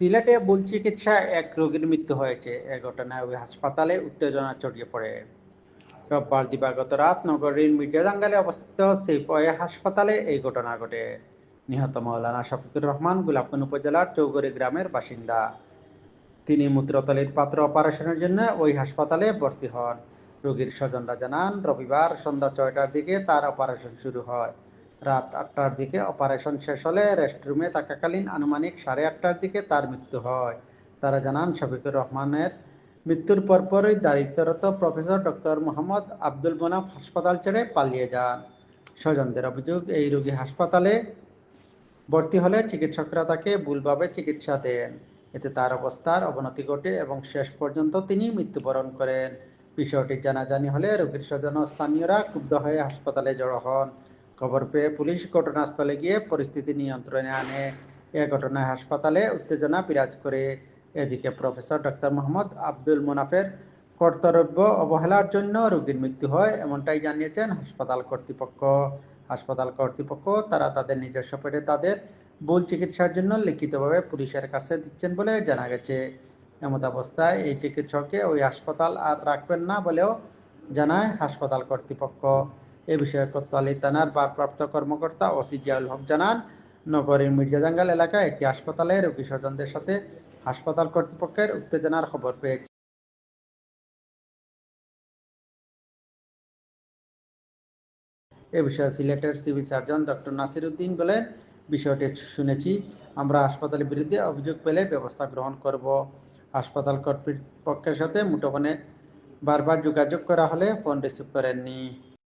সিলেটে ভুল চিকিৎসায় এক রোগীর মৃত্যু হয়েছে। এ ঘটনায় ওই হাসপাতালে উত্তেজনা ছড়িয়ে পড়ে। রোববার দিবাগত রাত নগরীর মির্জাজাঙ্গালে অবস্থিত সেইফয়ে হাসপাতালে এই ঘটনা ঘটে। নিহত মৌলানা শফিকুর রহমান গোলাপগঞ্জ উপজেলার চৌগরি গ্রামের বাসিন্দা। তিনি মূত্রতলির পাত্র অপারেশনের জন্য ওই হাসপাতালে ভর্তি হন। রোগীর স্বজনরা জানান, রবিবার সন্ধ্যা 6টার দিকে তার অপারেশন শুরু হয়। রাত 8টার দিকে অপারেশন শেষ হলে রেস্টরুমে থাকাকালীন আনুমানিক 8:30টার দিকে তার মৃত্যু হয়। তারা জানান, শফিকুর রহমানের মৃত্যুর পরপরই দায়িত্বরত প্রফেসর ডক্টর মোহাম্মদ আব্দুল মোনাফ হাসপাতাল ছেড়ে পালিয়ে যান। স্বজনদের অভিযোগ, এই রোগী হাসপাতালে ভর্তি হলে চিকিৎসকরা তাকে ভুলভাবে চিকিৎসা দেন। এতে তার অবস্থার অবনতি ঘটে এবং শেষ পর্যন্ত তিনি মৃত্যুবরণ করেন। বিষয়টি জানাজানি হলে রোগীর স্বজন ও স্থানীয়রা ক্ষুব্ধ হয়ে হাসপাতালে জড়ো হন। খবর পেয়ে পুলিশ ঘটনাস্থলে গিয়ে পরিস্থিতি নিয়ন্ত্রণে আনে। এ ঘটনায় হাসপাতালে উত্তেজনা বিরাজ করে। এদিকে প্রফেসর ডক্টর মোহাম্মদ আব্দুল মোনাফের কর্তব্য অবহেলার জন্য রোগীর মৃত্যু হয়, এমনটাই জানিয়েছেন হাসপাতাল কর্তৃপক্ষ। তারা তাদের নিজস্ব পেটে তাদের ভুল চিকিৎসার জন্য লিখিতভাবে পুলিশের কাছে দিচ্ছেন বলে জানা গেছে। এমত অবস্থায় এই চিকিৎসককে ওই হাসপাতাল আর রাখবেন না বলেও জানায় হাসপাতাল কর্তৃপক্ষ। এ বিষয়ে কোতোয়ালি থানার ভারপ্রাপ্ত কর্মকর্তা ওসি জিয়াউল হক জানান, নগরীর মির্জাজাঙ্গাল এলাকায় একটি হাসপাতালে রোগী স্বজনদের সাথে হাসপাতাল কর্তৃপক্ষের উত্তেজনার খবর পেয়েছে। এ বিষয়ে সিলেটের civil surgeon doctor Nasir Uddin বলেন, বিষয়টি শুনেছি, আমরা হাসপাতালের বিরুদ্ধে অভিযোগ পেলে ব্যবস্থা গ্রহণ করব। হাসপাতাল কর্তৃপক্ষের সাথে মুঠোফোনে বারবার যোগাযোগ করা হলে ফোন রিসিভ করেননি।